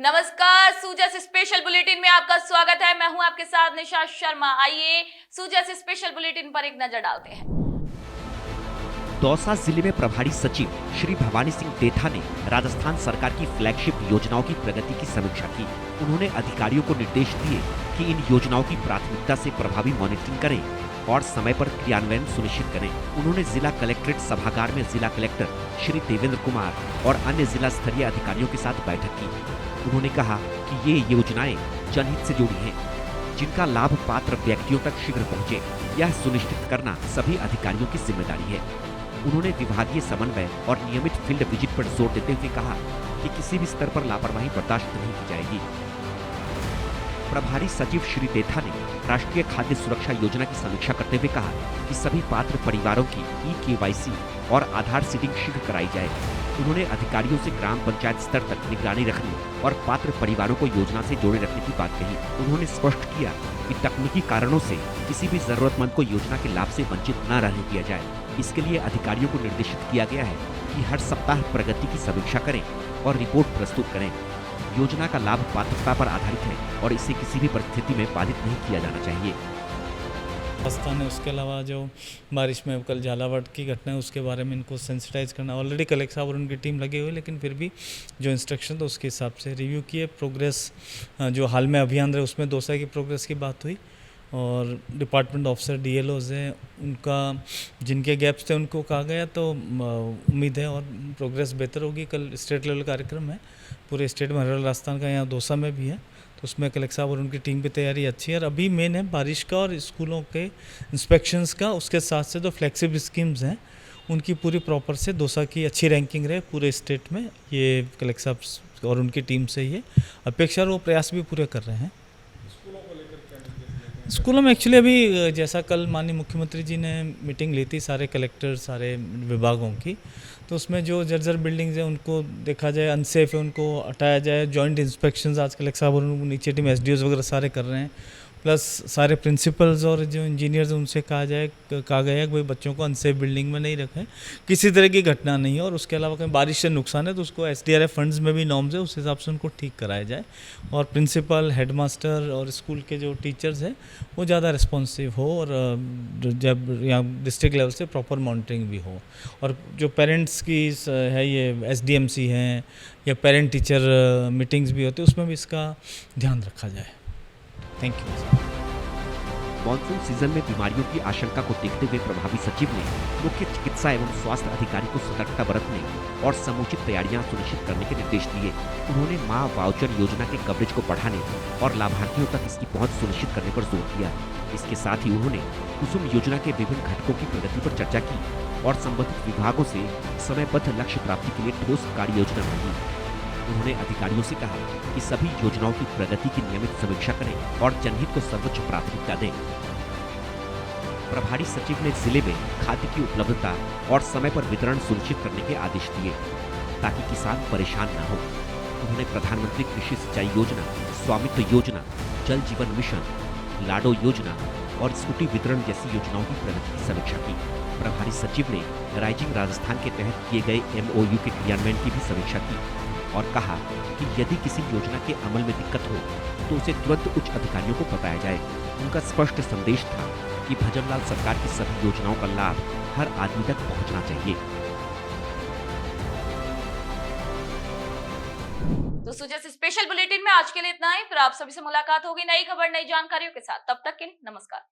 नमस्कार, सूजस special bulletin में आपका स्वागत है। मैं हूं आपके साथ निशा शर्मा। आइए सूजस स्पेशल बुलेटिन पर एक नजर डालते हैं। दौसा जिले में प्रभारी सचिव श्री भवानी सिंह देथा ने राजस्थान सरकार की फ्लैगशिप योजनाओं की प्रगति की समीक्षा की। उन्होंने अधिकारियों को निर्देश दिए कि इन योजनाओं की प्राथमिकता से प्रभावी मॉनिटरिंग करें और समय पर क्रियान्वयन सुनिश्चित करें। उन्होंने जिला कलेक्ट्रेट सभागार में जिला कलेक्टर श्री देवेंद्र कुमार और अन्य जिला स्तरीय अधिकारियों के साथ बैठक की। उन्होंने कहा कि ये योजनाएं जनहित से जुड़ी हैं, जिनका लाभ पात्र व्यक्तियों तक शीघ्र पहुंचे, यह सुनिश्चित करना सभी अधिकारियों की जिम्मेदारी है। उन्होंने विभागीय समन्वय और नियमित फील्ड विजिट पर जोर देते हुए कहा कि किसी भी स्तर पर लापरवाही बर्दाश्त नहीं की जाएगी। प्रभारी सचिव श्री देथा ने राष्ट्रीय खाद्य सुरक्षा योजना की समीक्षा करते हुए कहा कि सभी पात्र परिवारों की ई-KYC और आधार सीडिंग शीघ्र कराई जाए। उन्होंने अधिकारियों से ग्राम पंचायत स्तर तक निगरानी रखने और पात्र परिवारों को योजना से जोड़े रखने की बात कही। उन्होंने स्पष्ट किया कि तकनीकी कारणों से किसी भी जरूरतमंद को योजना के लाभ से वंचित न रहने दिया जाए। इसके लिए अधिकारियों को निर्देशित किया गया है कि हर सप्ताह प्रगति की समीक्षा करें और रिपोर्ट प्रस्तुत करें। योजना का लाभ पात्रता पर आधारित है और इसे किसी भी परिस्थिति में बाधित नहीं किया जाना चाहिए। राजस्थान है, उसके अलावा जो बारिश में कल झालावाड़ की घटना है उसके बारे में इनको सेंसिटाइज करना। ऑलरेडी कलेक्टर साहब और उनकी टीम लगे हुए, लेकिन फिर भी जो इंस्ट्रक्शन था उसके हिसाब से रिव्यू किए। प्रोग्रेस जो हाल में अभियान रहे उसमें दौसा की प्रोग्रेस की बात हुई और डिपार्टमेंट ऑफिसर DLOs हैं, उनका जिनके गैप्स थे उनको कहा गया, तो उम्मीद है और प्रोग्रेस बेहतर होगी। कल स्टेट लेवल कार्यक्रम है पूरे स्टेट में, हरियाणा राजस्थान का, यहाँ दौसा में भी है, तो उसमें कलेक्टर साहब और उनकी टीम की तैयारी अच्छी है। और अभी मेन है बारिश का और स्कूलों के इंस्पेक्शंस का, उसके साथ से जो फ्लेक्सिबल स्कीम्स हैं उनकी पूरी प्रॉपर से दौसा की अच्छी रैंकिंग रहे पूरे स्टेट में, ये कलेक्टर साहब और उनकी टीम से ये अपेक्षा और वो प्रयास भी पूरे कर रहे हैं। स्कूलों में एक्चुअली अभी जैसा कल माननीय मुख्यमंत्री जी ने मीटिंग ली थी सारे कलेक्टर सारे विभागों की, तो उसमें जो जर्जर बिल्डिंग्स हैं उनको देखा जाए, अनसेफ है उनको हटाया जाए। जॉइंट इंस्पेक्शंस आज कलेक्टर साहब और नीचे टीम SDOs वगैरह सारे कर रहे हैं, प्लस सारे प्रिंसिपल्स और जो इंजीनियर्स उनसे कहा गया है कि भाई बच्चों को अनसेफ बिल्डिंग में नहीं रखें, किसी तरह की घटना नहीं है। और उसके अलावा कहीं बारिश से नुकसान है तो उसको SDRF फंड्स में भी नॉर्म्स है, उस हिसाब से उनको ठीक कराया जाए। और प्रिंसिपल, हेडमास्टर और स्कूल के जो टीचर्स हैं वो ज़्यादा रिस्पॉन्सिव हो और जब यहाँ डिस्ट्रिक्ट लेवल से प्रॉपर मॉनिटरिंग भी हो। और जो पेरेंट्स की है ये SDMC हैं या पेरेंट टीचर मीटिंग्स भी होती है, उसमें भी इसका ध्यान रखा जाए। Thank you. मॉनसून सीजन में बीमारियों की आशंका को देखते हुए प्रभारी सचिव ने मुख्य चिकित्सा एवं स्वास्थ्य अधिकारी को सतर्कता बरतने और समुचित तैयारियां सुनिश्चित करने के निर्देश दिए। उन्होंने मां वाउचर योजना के कवरेज को बढ़ाने और लाभार्थियों तक इसकी पहुंच सुनिश्चित करने पर जोर दिया। इसके साथ ही उन्होंने कुसुम योजना के विभिन्न घटकों की प्रगति पर चर्चा की और संबंधित विभागों से समयबद्ध लक्ष्य प्राप्ति के लिए ठोस कार्य योजना मांगी। उन्होंने अधिकारियों से कहा कि सभी योजनाओं की प्रगति की नियमित समीक्षा करें और जनहित को सर्वोच्च प्राथमिकता दें। प्रभारी सचिव ने जिले में खाद्य की उपलब्धता और समय पर वितरण सुनिश्चित करने के आदेश दिए ताकि किसान परेशान न हो। उन्होंने प्रधानमंत्री कृषि सिंचाई योजना, स्वामित्व योजना, जल जीवन मिशन, लाडो योजना और स्कूटी वितरण जैसी योजनाओं की प्रगति की समीक्षा की। प्रभारी सचिव ने राइजिंग राजस्थान के तहत किए गए MOU के क्रियान्वयन की भी समीक्षा की और कहा कि यदि किसी योजना के अमल में दिक्कत हो तो उसे तुरंत उच्च अधिकारियों को बताया जाए। उनका स्पष्ट संदेश था कि भजनलाल सरकार की सभी योजनाओं का लाभ हर आदमी तक पहुंचना चाहिए। तो सूजस स्पेशल बुलेटिन में आज के लिए इतना ही। फिर आप सभी से मुलाकात होगी नई खबर नई जानकारियों के साथ। तब तक के लिए नमस्कार।